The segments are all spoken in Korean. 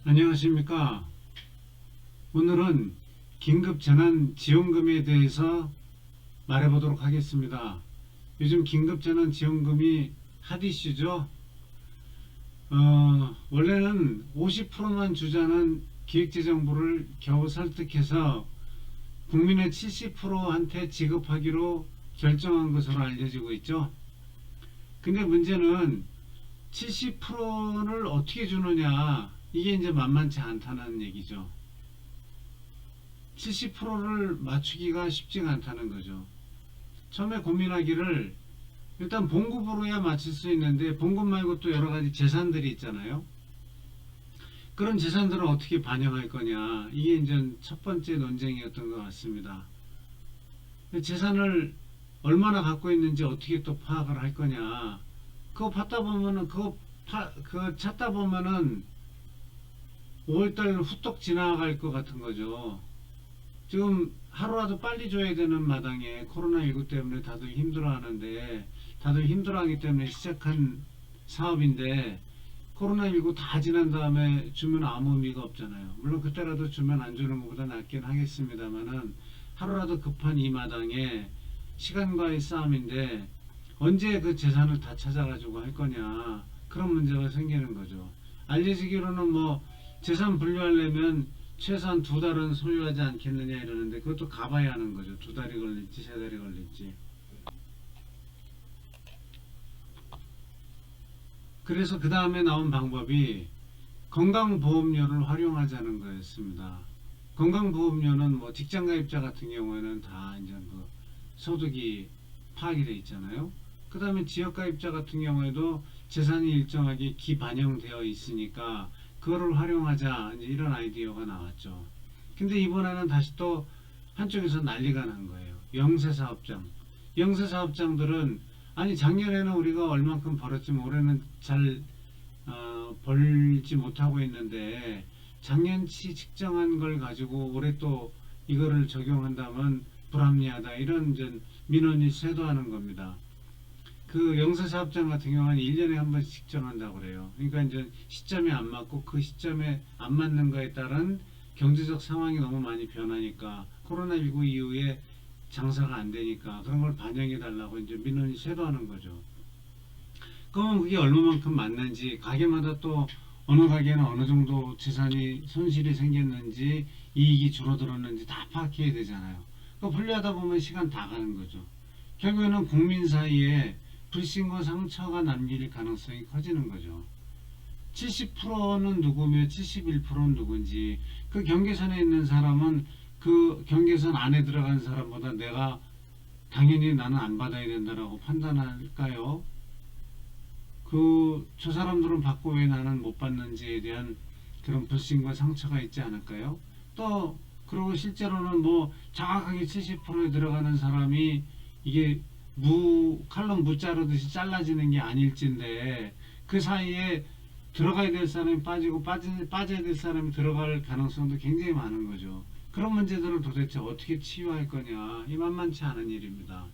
안녕하십니까. 오늘은 긴급재난지원금에 대해서 말해보도록 하겠습니다. 요즘 긴급재난지원금이 핫 이슈죠. 원래는 50%만 주자는 기획재정부를 겨우 설득해서 국민의 70%한테 지급하기로 결정한 것으로 알려지고 있죠. 근데 문제는 70%를 어떻게 주느냐, 이게 이제 만만치 않다는 얘기죠. 70%를 맞추기가 쉽지가 않다는 거죠. 처음에 고민하기를 일단 봉급으로야 맞출 수 있는데, 봉급 말고 또 여러 가지 재산들이 있잖아요. 그런 재산들을 어떻게 반영할 거냐, 이게 이제 첫 번째 논쟁이었던 것 같습니다. 재산을 얼마나 갖고 있는지 어떻게 또 파악을 할 거냐, 그거 받다 보면은 그거 찾다 보면은 5월달 후떡 지나갈 것 같은 거죠. 지금 하루라도 빨리 줘야 되는 마당에 코로나19 때문에 다들 힘들어하는데, 다들 힘들어하기 때문에 시작한 사업인데, 코로나19 다 지난 다음에 주면 아무 의미가 없잖아요. 물론 그때라도 주면 안 주는 것보다 낫긴 하겠습니다만은, 하루라도 급한 이 마당에 시간과의 싸움인데 언제 그 재산을 다 찾아가지고 할 거냐, 그런 문제가 생기는 거죠. 알려지기로는 뭐 재산 분류하려면 최소한 2달은 소유하지 않겠느냐 이러는데, 그것도 가봐야 하는 거죠. 2달이 걸릴지 3달이 걸릴지. 그래서 그 다음에 나온 방법이 건강보험료를 활용하자는 거였습니다. 건강보험료는 뭐 직장가입자 같은 경우에는 다 이제 그 소득이 파악이 돼 있잖아요. 그 다음에 지역가입자 같은 경우에도 재산이 일정하게 기반영되어 있으니까 그거를 활용하자, 이제 이런 아이디어가 나왔죠. 근데 이번에는 다시 또 한쪽에서 난리가 난 거예요. 영세사업장들은 아니 작년에는 우리가 얼만큼 벌었지만 올해는 잘 벌지 못하고 있는데, 작년치 측정한 걸 가지고 올해 또 이거를 적용한다면 불합리하다, 이런 이제 민원이 쇄도하는 겁니다. 그 영세사업장 같은 경우는 1년에 한 번씩 측정한다고 그래요. 그러니까 이제 시점이 안 맞고 그 시점에 안 맞는 거에 따른 경제적 상황이 너무 많이 변하니까, 코로나19 이후에 장사가 안 되니까 그런 걸 반영해 달라고 이제 민원이 쇄도하는 거죠. 그러면 그게 얼마만큼 맞는지, 가게마다 또 어느 가게는 어느 정도 재산이 손실이 생겼는지, 이익이 줄어들었는지 다 파악해야 되잖아요. 그 분류하다 보면 시간 다 가는 거죠. 결국에는 국민 사이에 불신과 상처가 남길 가능성이 커지는 거죠. 70%는 누구며 71%는 누군지, 그 경계선에 있는 사람은 그 경계선 안에 들어간 사람보다 내가 당연히 나는 안 받아야 된다라고 판단할까요? 저 사람들은 받고 왜 나는 못 받는지에 대한 그런 불신과 상처가 있지 않을까요? 또 그리고 실제로는 뭐 정확하게 70%에 들어가는 사람이 이게 칼럼 무 자르듯이 잘라지는 게 아닐진데, 그 사이에 들어가야 될 사람이 빠지고 빠져야 될 사람이 들어갈 가능성도 굉장히 많은 거죠. 그런 문제들을 도대체 어떻게 치유할 거냐, 이 만만치 않은 일입니다.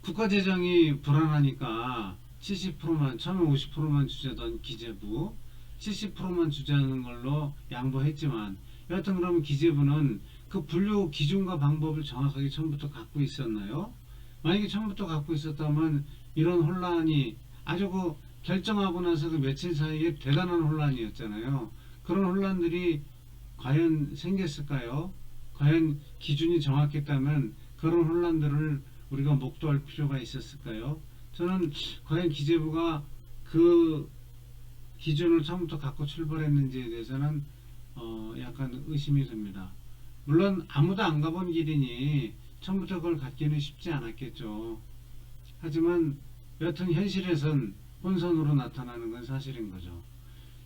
국가재정이 불안하니까 70%만, 처음에 50%만 주자던 기재부 70%만 주자는 걸로 양보했지만, 여하튼 그러면 기재부는 그 분류 기준과 방법을 정확하게 처음부터 갖고 있었나요? 만약에 처음부터 갖고 있었다면 이런 혼란이, 아주 그 결정하고 나서 그 며칠 사이에 대단한 혼란이었잖아요. 그런 혼란들이 과연 생겼을까요? 과연 기준이 정확했다면 그런 혼란들을 우리가 목도할 필요가 있었을까요? 저는 과연 기재부가 그 기준을 처음부터 갖고 출발했는지에 대해서는 약간 의심이 듭니다. 물론 아무도 안 가본 길이니 처음부터 그걸 갖기는 쉽지 않았겠죠. 하지만 여튼 현실에선 혼선으로 나타나는 건 사실인 거죠.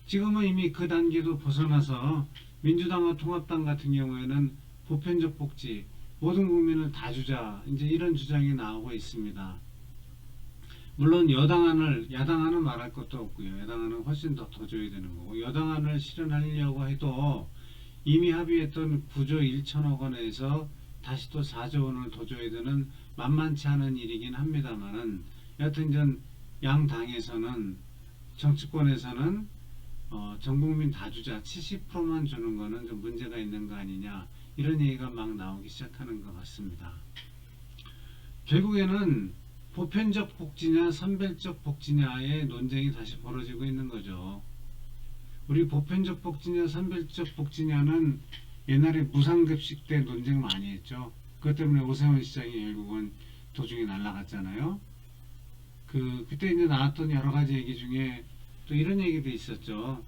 지금은 이미 그 단계도 벗어나서 민주당과 통합당 같은 경우에는 보편적 복지, 모든 국민을 다 주자, 이제 이런 주장이 나오고 있습니다. 물론 야당안은 말할 것도 없고요. 야당안은 훨씬 더 줘야 되는 거고, 여당안을 실현하려고 해도 이미 합의했던 9조 1천억 원에서 다시 또 4조 원을 더 줘야 되는 만만치 않은 일이긴 합니다만은, 여하튼 양 당에서는, 정치권에서는 전국민 다 주자 70%만 주는 거는 좀 문제가 있는 거 아니냐, 이런 얘기가 막 나오기 시작하는 것 같습니다. 결국에는 보편적 복지냐 선별적 복지냐의 논쟁이 다시 벌어지고 있는 거죠. 우리 보편적 복지냐 선별적 복지냐는 옛날에 무상급식 때 논쟁 많이 했죠. 그것 때문에 오세훈 시장이 결국은 도중에 날아갔잖아요. 그때 이제 나왔던 여러 가지 얘기 중에 또 이런 얘기도 있었죠.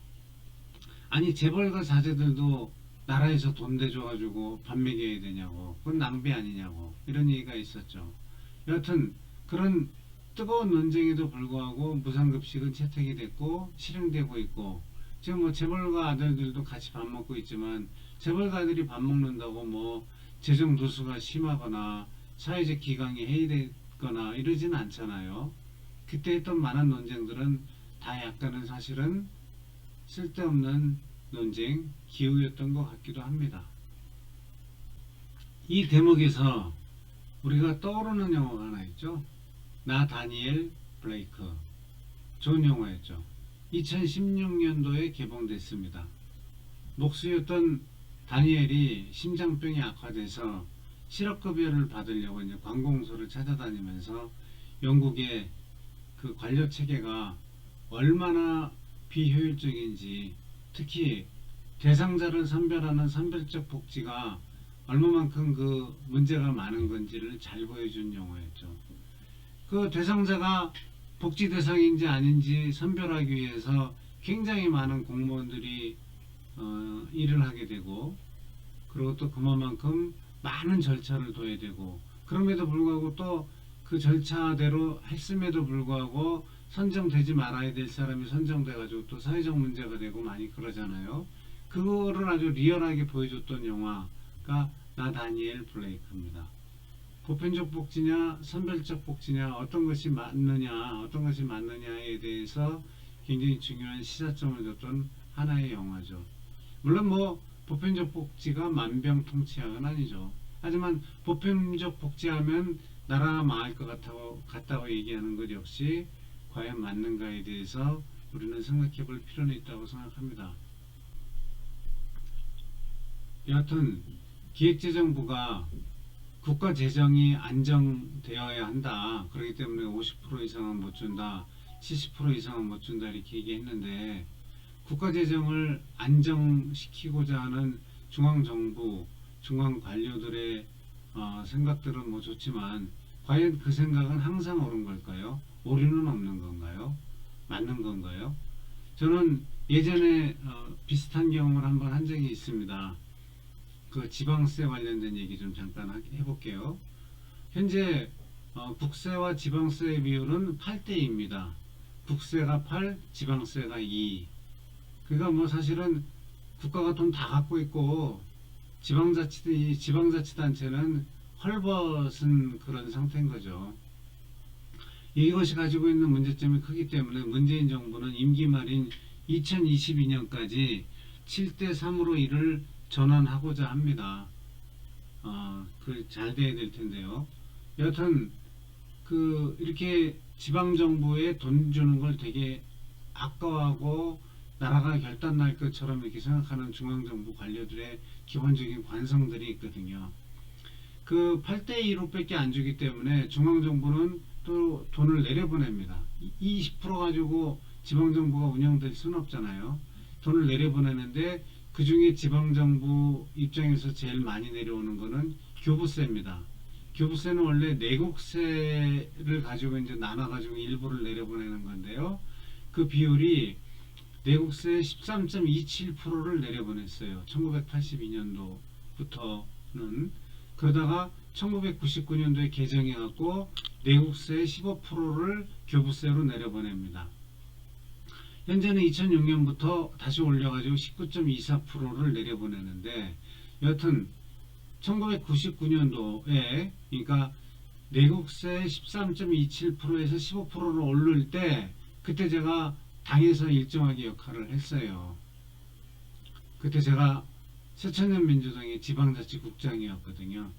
아니 재벌가 자제들도 나라에서 돈 대줘가지고 밥 먹여야 되냐고, 그건 낭비 아니냐고, 이런 얘기가 있었죠. 여하튼 그런 뜨거운 논쟁에도 불구하고 무상급식은 채택이 됐고 실행되고 있고, 지금 뭐 재벌가 아들들도 같이 밥 먹고 있지만, 재벌가 아들이 밥 먹는다고 뭐 재정 누수가 심하거나 사회적 기강이 해이되거나 이러지는 않잖아요. 그때 했던 많은 논쟁들은 다 약간은 사실은 쓸데없는 논쟁, 기우였던 것 같기도 합니다. 이 대목에서 우리가 떠오르는 영화가 하나 있죠. 나 다니엘 블레이크. 좋은 영화였죠. 2016년도에 개봉됐습니다. 목수였던 다니엘이 심장병이 악화돼서 실업급여를 받으려고 이제 관공서를 찾아다니면서 영국의 그 관료 체계가 얼마나 비효율적인지, 특히 대상자를 선별하는 선별적 복지가 얼마만큼 그 문제가 많은 건지를 잘 보여준 영화였죠. 그 대상자가 복지 대상인지 아닌지 선별하기 위해서 굉장히 많은 공무원들이 일을 하게 되고, 그리고 또 그만큼 많은 절차를 둬야 되고, 그럼에도 불구하고 또 그 절차대로 했음에도 불구하고 선정되지 말아야 될 사람이 선정돼 가지고 또 사회적 문제가 되고 많이 그러잖아요. 그거를 아주 리얼하게 보여줬던 영화가 나 다니엘 블레이크입니다. 보편적 복지냐 선별적 복지냐, 어떤 것이 맞느냐에 대해서 굉장히 중요한 시사점을 줬던 하나의 영화죠. 물론 뭐 보편적 복지가 만병통치약은 아니죠. 하지만 보편적 복지하면 나라가 망할 것 같다고 얘기하는 것 역시 과연 맞는가에 대해서 우리는 생각해 볼 필요는 있다고 생각합니다. 여하튼 기획재정부가 국가 재정이 안정되어야 한다, 그렇기 때문에 50% 이상은 못 준다, 70% 이상은 못 준다, 이렇게 얘기했는데, 국가 재정을 안정시키고자 하는 중앙정부, 중앙 관료들의 생각들은 뭐 좋지만, 과연 그 생각은 항상 옳은 걸까요? 오류는 없는 건가요? 맞는 건가요? 저는 예전에 비슷한 경험을 한번 한 적이 있습니다. 그 지방세 관련된 얘기 좀 잠깐 해볼게요. 현재 국세와 지방세의 비율은 8대2입니다. 국세가 8, 지방세가 2. 그러니까 뭐 사실은 국가가 돈 다 갖고 있고 지방자치단체는 헐벗은 그런 상태인 거죠. 이것이 가지고 있는 문제점이 크기 때문에 문재인 정부는 임기 말인 2022년까지 7대3으로 이를 전환하고자 합니다. 잘 돼야 될 텐데요. 여하튼 이렇게 지방 정부에 돈 주는 걸 되게 아까워하고 나라가 결단 날 것처럼 이렇게 생각하는 중앙 정부 관료들의 기본적인 관성들이 있거든요. 그 8대2로밖에 안 주기 때문에 중앙 정부는 또 돈을 내려보냅니다. 20% 가지고 지방 정부가 운영될 수는 없잖아요. 돈을 내려보내는데 그 중에 지방정부 입장에서 제일 많이 내려오는 거는 교부세입니다. 교부세는 원래 내국세를 가지고 이제 나눠가지고 일부를 내려보내는 건데요. 그 비율이 내국세 13.27%를 내려보냈어요. 1982년도부터는. 그러다가 1999년도에 개정해갖고 내국세 15%를 교부세로 내려보냅니다. 현재는 2006년부터 다시 올려가지고 19.24%를 내려보내는데, 여하튼 1999년도에 그러니까 내국세 13.27%에서 15%를 오를 때, 그때 제가 당에서 일정하게 역할을 했어요. 그때 제가 새천년민주당의 지방자치국장이었거든요.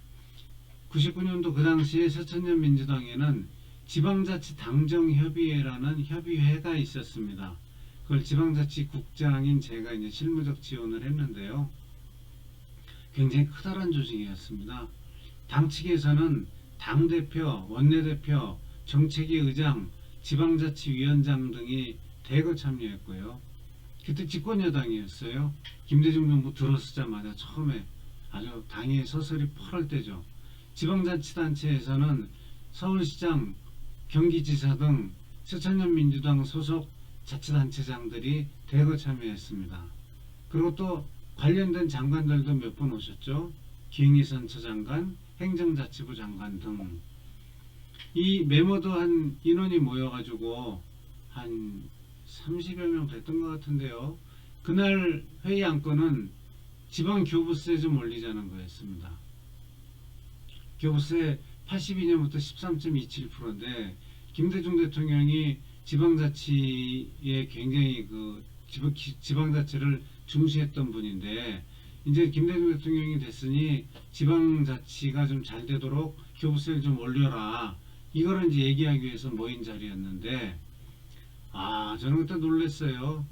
99년도 그 당시에 새천년민주당에는 지방자치당정협의회라는 협의회가 있었습니다. 그걸 지방자치국장인 제가 이제 실무적 지원을 했는데요. 굉장히 커다란 조직이었습니다. 당 측에서는 당대표, 원내대표, 정책위 의장, 지방자치위원장 등이 대거 참여했고요. 그때 집권여당이었어요. 김대중 정부 들어서자마자 처음에 아주 당이 서서히 펄할 때죠. 지방자치단체에서는 서울시장, 경기지사 등 새천년민주당 소속 자치단체장들이 대거 참여했습니다. 그리고 또 관련된 장관들도 몇 분 오셨죠. 기흥이선처 장관, 행정자치부 장관 등. 이 메모도 한 인원이 모여가지고 한 30여 명 됐던 것 같은데요. 그날 회의 안건은 지방교부세 좀 올리자는 거였습니다. 교부세 82년부터 13.27%인데 김대중 대통령이 지방자치에 굉장히 지방자치를 중시했던 분인데 이제 김대중 대통령이 됐으니 지방자치가 좀 잘 되도록 교부세를 좀 올려라. 이거를 이제 얘기하기 위해서 모인 자리였는데 저는 그때 놀랐어요.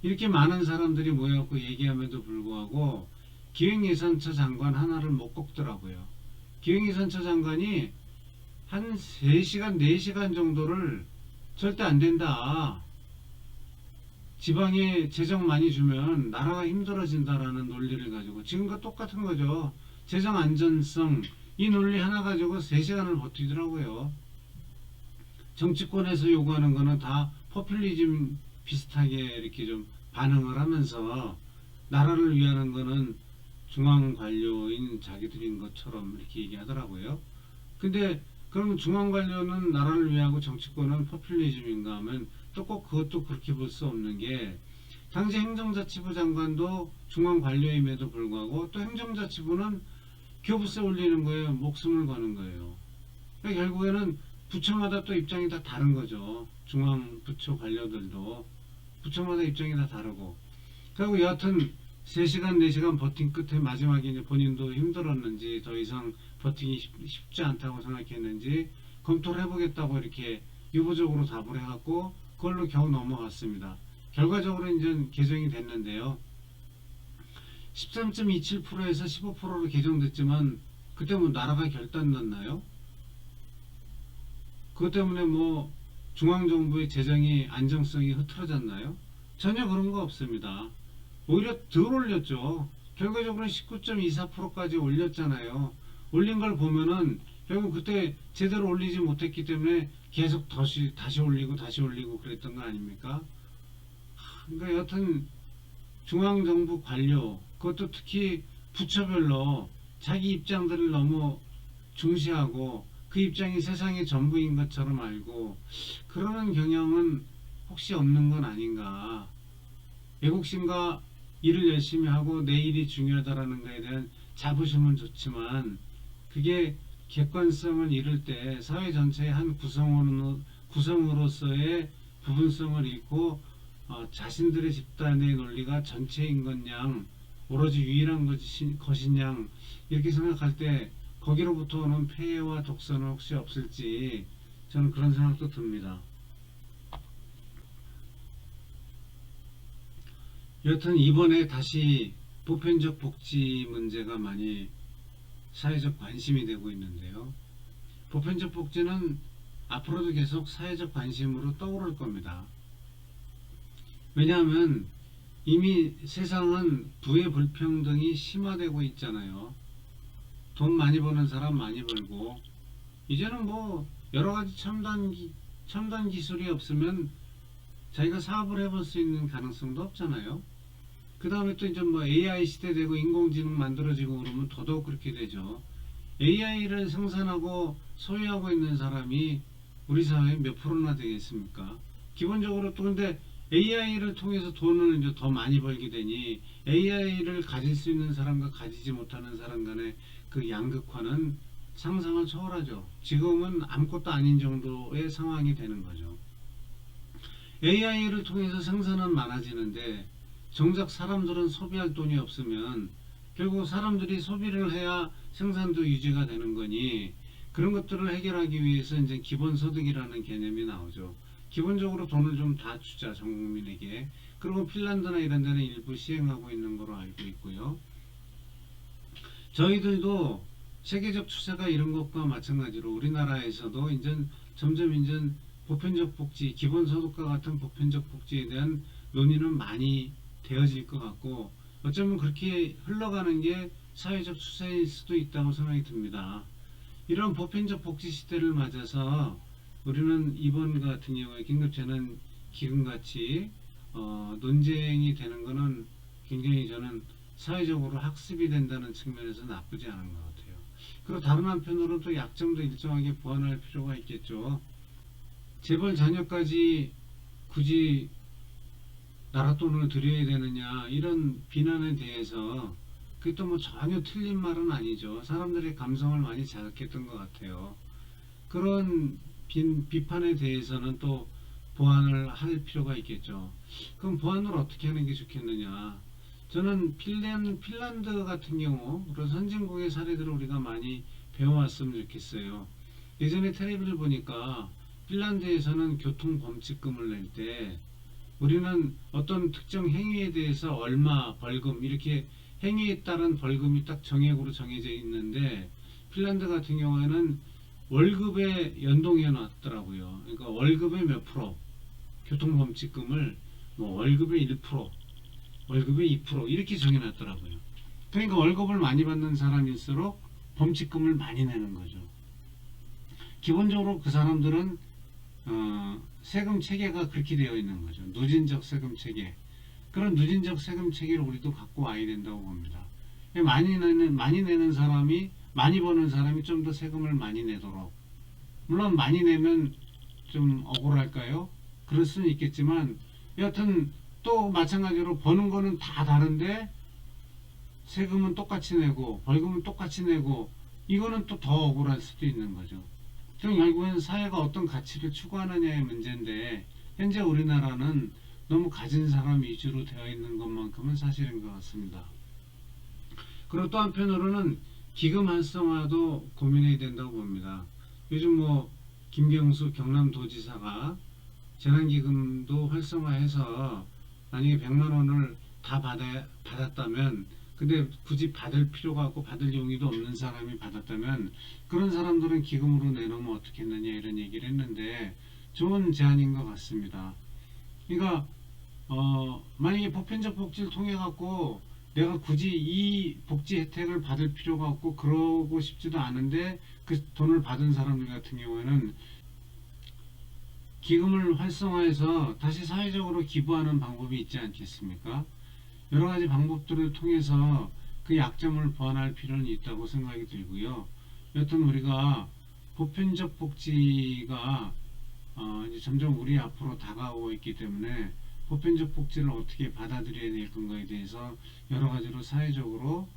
이렇게 많은 사람들이 모여갖고 얘기함에도 불구하고 기획예산처 장관 하나를 못 꼽더라고요. 기획예산처 장관이 한 3시간, 4시간 정도를 절대 안 된다. 지방에 재정 많이 주면 나라가 힘들어진다라는 논리를 가지고 지금과 똑같은 거죠. 재정 안전성 이 논리 하나 가지고 3시간을 버티더라고요. 정치권에서 요구하는 거는 다 포퓰리즘 비슷하게 이렇게 좀 반응을 하면서 나라를 위하는 거는 중앙 관료인 자기들인 것처럼 이렇게 얘기하더라고요. 근데 그럼 중앙 관료는 나라를 위하고 정치권은 포퓰리즘인가 하면 또 꼭 그것도 그렇게 볼 수 없는 게 당시 행정자치부 장관도 중앙 관료임에도 불구하고 또 행정자치부는 교부세 올리는 거에 목숨을 거는 거예요. 그러니까 결국에는 부처마다 또 입장이 다 다른 거죠. 중앙 부처 관료들도 부처마다 입장이 다 다르고 그리고 여하튼 3시간 4시간 버틴 끝에 마지막에 이제 본인도 힘들었는지 더 이상 버티기 쉽지 않다고 생각했는지 검토를 해보겠다고 이렇게 유보적으로 답을 해갖고 그걸로 겨우 넘어갔습니다. 결과적으로 이제 개정이 됐는데요. 13.27%에서 15%로 개정됐지만 그때 뭐 나라가 결단 났나요? 그것 때문에 뭐 중앙정부의 재정이 안정성이 흐트러졌나요? 전혀 그런 거 없습니다. 오히려 덜 올렸죠. 결과적으로 19.24%까지 올렸잖아요. 올린 걸 보면은 결국 그때 제대로 올리지 못했기 때문에 계속 다시 올리고 그랬던 거 아닙니까? 그러니까 여튼 중앙정부 관료 그것도 특히 부처별로 자기 입장들을 너무 중시하고 그 입장이 세상의 전부인 것처럼 알고 그러는 경향은 혹시 없는 건 아닌가. 애국심과 일을 열심히 하고 내 일이 중요하다라는 것에 대한 자부심은 좋지만 그게 객관성을 잃을 때 사회 전체의 한 구성으로서의 부분성을 잃고 자신들의 집단의 논리가 전체인 것냥 오로지 유일한 것이냥 이렇게 생각할 때 거기로부터 오는 폐해와 독선은 혹시 없을지 저는 그런 생각도 듭니다. 여튼 이번에 다시 보편적 복지 문제가 많이 사회적 관심이 되고 있는데요. 보편적 복지는 앞으로도 계속 사회적 관심으로 떠오를 겁니다. 왜냐하면 이미 세상은 부의 불평등이 심화되고 있잖아요. 돈 많이 버는 사람 많이 벌고 이제는 뭐 여러가지 첨단 기술이 없으면 자기가 사업을 해볼 수 있는 가능성도 없잖아요. 그 다음에 또 이제 뭐 AI 시대 되고 인공지능 만들어지고 그러면 더더욱 그렇게 되죠. AI를 생산하고 소유하고 있는 사람이 우리 사회에 몇 프로나 되겠습니까? 기본적으로 또 근데 AI를 통해서 돈을 이제 더 많이 벌게 되니 AI를 가질 수 있는 사람과 가지지 못하는 사람 간의 그 양극화는 상상을 초월하죠. 지금은 아무것도 아닌 정도의 상황이 되는 거죠. AI를 통해서 생산은 많아지는데 정작 사람들은 소비할 돈이 없으면 결국 사람들이 소비를 해야 생산도 유지가 되는 거니 그런 것들을 해결하기 위해서 이제 기본소득이라는 개념이 나오죠. 기본적으로 돈을 좀 다 주자, 전 국민에게. 그리고 핀란드나 이런 데는 일부 시행하고 있는 걸로 알고 있고요. 저희들도 세계적 추세가 이런 것과 마찬가지로 우리나라에서도 이제 점점 이제 보편적 복지, 기본소득과 같은 보편적 복지에 대한 논의는 많이 되어질 것 같고, 어쩌면 그렇게 흘러가는 게 사회적 추세일 수도 있다고 생각이 듭니다. 이런 보편적 복지 시대를 맞아서 우리는 이번 같은 경우에 긴급재난 기금같이 논쟁이 되는 것은 굉장히 저는 사회적으로 학습이 된다는 측면에서 나쁘지 않은 것 같아요. 그리고 다른 한편으로는 또 약점도 일정하게 보완할 필요가 있겠죠. 재벌 자녀까지 굳이 나라 돈을 들여야 되느냐, 이런 비난에 대해서 그게 또 뭐 전혀 틀린 말은 아니죠. 사람들의 감성을 많이 자극했던 것 같아요. 그런 비판에 대해서는 또 보완을 할 필요가 있겠죠. 그럼 보완을 어떻게 하는 게 좋겠느냐? 저는 핀란드 같은 경우 그런 선진국의 사례들을 우리가 많이 배워왔으면 좋겠어요. 예전에 텔레비를 보니까 핀란드에서는 교통범칙금을 낼 때 우리는 어떤 특정 행위에 대해서 얼마 벌금, 이렇게 행위에 따른 벌금이 딱 정액으로 정해져 있는데, 핀란드 같은 경우에는 월급에 연동해 놨더라고요. 그러니까 월급의 몇 프로 교통범칙금을 뭐 월급의 1%, 월급의 2% 이렇게 정해 놨더라고요. 그러니까 월급을 많이 받는 사람일수록 범칙금을 많이 내는 거죠. 기본적으로 그 사람들은 세금 체계가 그렇게 되어 있는 거죠. 누진적 세금 체계. 그런 누진적 세금 체계를 우리도 갖고 와야 된다고 봅니다. 많이 내는 사람이, 많이 버는 사람이 좀 더 세금을 많이 내도록. 물론 많이 내면 좀 억울할까요? 그럴 수는 있겠지만, 여하튼 또 마찬가지로 버는 거는 다 다른데 세금은 똑같이 내고 벌금은 똑같이 내고, 이거는 또 더 억울할 수도 있는 거죠. 그럼 결국엔 사회가 어떤 가치를 추구하느냐의 문제인데, 현재 우리나라는 너무 가진 사람 위주로 되어 있는 것만큼은 사실인 것 같습니다. 그리고 또 한편으로는 기금 활성화도 고민해야 된다고 봅니다. 요즘 뭐 김경수 경남도지사가 재난기금도 활성화해서 만약에 100만 원을 다 받았다면, 근데 굳이 받을 필요가 없고 받을 용의도 없는 사람이 받았다면 그런 사람들은 기금으로 내놓으면 어떻겠느냐, 이런 얘기를 했는데 좋은 제안인 것 같습니다. 그러니까 만약에 보편적 복지를 통해 갖고 내가 굳이 이 복지 혜택을 받을 필요가 없고 그러고 싶지도 않은데 그 돈을 받은 사람들 같은 경우에는 기금을 활성화해서 다시 사회적으로 기부하는 방법이 있지 않겠습니까? 여러 가지 방법들을 통해서 그 약점을 보완할 필요는 있다고 생각이 들고요. 여튼 우리가 보편적 복지가 이제 점점 우리 앞으로 다가오고 있기 때문에 보편적 복지를 어떻게 받아들여야 될 건가에 대해서 여러 가지로 사회적으로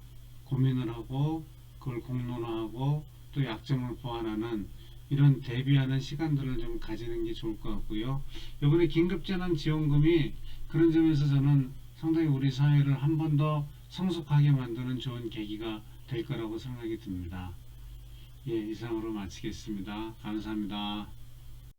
고민을 하고 그걸 공론화하고 또 약점을 보완하는 이런 대비하는 시간들을 좀 가지는 게 좋을 것 같고요. 이번에 긴급재난지원금이 그런 점에서 저는 상당히 우리 사회를 한 번 더 성숙하게 만드는 좋은 계기가 될 거라고 생각이 듭니다. 예, 이상으로 마치겠습니다. 감사합니다.